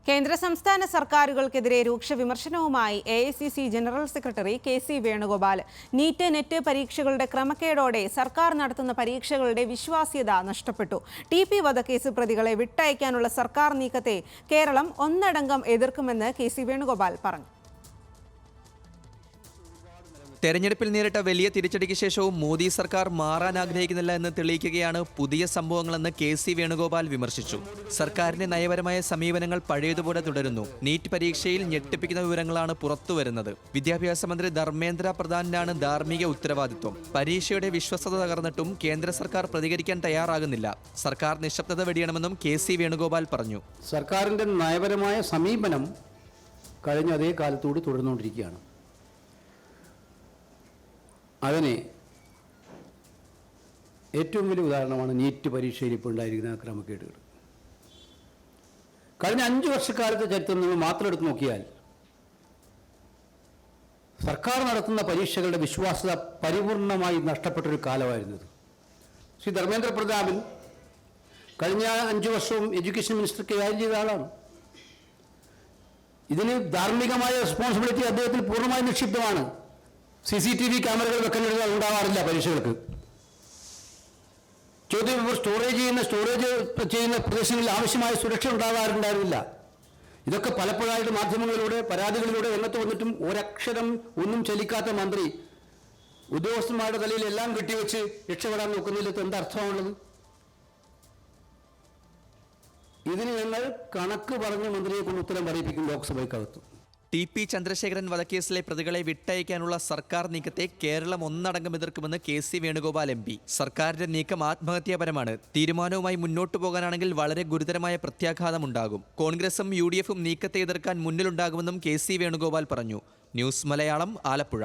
കേന്ദ്ര സംസ്ഥാന സർക്കാരുകൾക്കെതിരെ രൂക്ഷ വിമർശനവുമായി AICC general secretary KC Venugopal. NEET NET പരീക്ഷകളുടെ ക്രമക്കേടോടെ സർക്കാർ നടത്തുന്ന പരീക്ഷകളുടെ വിശ്വാസ്യത നഷ്ടപ്പെട്ടു. TP വധക്കേസ് പ്രതികളെ വിട്ടയക്കാനുള്ള സർക്കാർ നീക്കത്തെ കേരളം ഒന്നടങ്കം എതിർക്കുമെന്ന് KC വേണുഗോപാൽ പറഞ്ഞു. തെരഞ്ഞെടുപ്പിൽ നേരിട്ട വലിയ തിരിച്ചടിക്ക് ശേഷവും മോദി സർക്കാർ മാറാൻ ആഗ്രഹിക്കുന്നില്ല എന്ന് തെളിയിക്കുകയാണ് പുതിയ സംഭവങ്ങളെന്ന് KC വേണുഗോപാൽ വിമർശിച്ചു. സർക്കാരിന്റെ നയപരമായ സമീപനങ്ങൾ പഴയതുപോലെ തുടരുന്നു. നീറ്റ് പരീക്ഷയിൽ ഞെട്ടിപ്പിക്കുന്ന വിവരങ്ങളാണ് പുറത്തുവരുന്നത്. വിദ്യാഭ്യാസ മന്ത്രി ധർമ്മേന്ദ്ര പ്രധാനാണ് ധാർമ്മിക ഉത്തരവാദിത്വം. പരീക്ഷയുടെ വിശ്വസ്തത തകർന്നിട്ടും കേന്ദ്ര സർക്കാർ പ്രതികരിക്കാൻ തയ്യാറാകുന്നില്ല. സർക്കാർ നിശബ്ദത വെടിയണമെന്നും KC വേണുഗോപാൽ പറഞ്ഞു. സർക്കാരിന്റെ നയപരമായ സമീപനം കഴിഞ്ഞ അതേ കാലത്തോട് തുടർന്നുകൊണ്ടിരിക്കുകയാണ്. അതിന് ഏറ്റവും വലിയ ഉദാഹരണമാണ് നീറ്റ് പരീക്ഷയിൽ ഇപ്പോൾ ഉണ്ടായിരിക്കുന്ന ക്രമക്കേടുകൾ. കഴിഞ്ഞ 5 വർഷക്കാലത്തെ ചരിത്രം നിങ്ങൾ മാത്രം എടുത്ത് നോക്കിയാൽ സർക്കാർ നടത്തുന്ന പരീക്ഷകളുടെ വിശ്വാസ്യത പരിപൂർണമായി നഷ്ടപ്പെട്ടൊരു കാലമായിരുന്നത്. ശ്രീ ധർമ്മേന്ദ്ര പ്രധാൻ കഴിഞ്ഞ 5 വർഷവും എഡ്യൂക്കേഷൻ മിനിസ്റ്റർ കൈകാര്യം ചെയ്ത ആളാണ്. ഇതിന് ധാർമ്മികമായ റെസ്പോൺസിബിലിറ്റി അദ്ദേഹത്തിന് പൂർണ്ണമായി നിക്ഷിപ്തമാണ്. CCTV ക്യാമറകൾ വെക്കേണ്ടത് ഉണ്ടാവാറില്ല പരീക്ഷകൾക്ക്. ചോദ്യപേപ്പർ സ്റ്റോറേജ് ചെയ്യുന്ന പ്രദേശങ്ങളിൽ ആവശ്യമായ സുരക്ഷ ഉണ്ടാകാറുണ്ടായിരുന്നില്ല. ഇതൊക്കെ പലപ്പോഴായിട്ട് മാധ്യമങ്ങളിലൂടെ പരാതികളിലൂടെ രംഗത്ത് വന്നിട്ടും ഒരക്ഷരം ഒന്നും ചലിക്കാത്ത മന്ത്രി ഉദ്യോഗസ്ഥന്മാരുടെ തലയിൽ എല്ലാം കെട്ടിവെച്ച് രക്ഷപ്പെടാൻ നോക്കുന്നതിലത്ത് എന്തർത്ഥമാണുള്ളത്? ഇതിന് ഞങ്ങൾ കണക്ക് പറഞ്ഞ മന്ത്രിയെ കൊണ്ട് ഉത്തരം പറയിപ്പിക്കും ലോക്സഭയ്ക്കകത്ത്. TP ചന്ദ്രശേഖരൻ വധക്കേസിലെ പ്രതികളെ വിട്ടയക്കാനുള്ള സർക്കാർ നീക്കത്തെ കേരളം ഒന്നടങ്കം എതിർക്കുമെന്ന് KC വേണുഗോപാൽ MP. സർക്കാരിന്റെ നീക്കം ആത്മഹത്യാപരമാണ്. തീരുമാനവുമായി മുന്നോട്ടു പോകാനാണെങ്കിൽ വളരെ ഗുരുതരമായ പ്രത്യാഘാതമുണ്ടാകും. കോൺഗ്രസും UDFും നീക്കത്തെ എതിർക്കാൻ മുന്നിലുണ്ടാകുമെന്നും KC വേണുഗോപാൽ പറഞ്ഞു. ന്യൂസ് മലയാളം, ആലപ്പുഴ.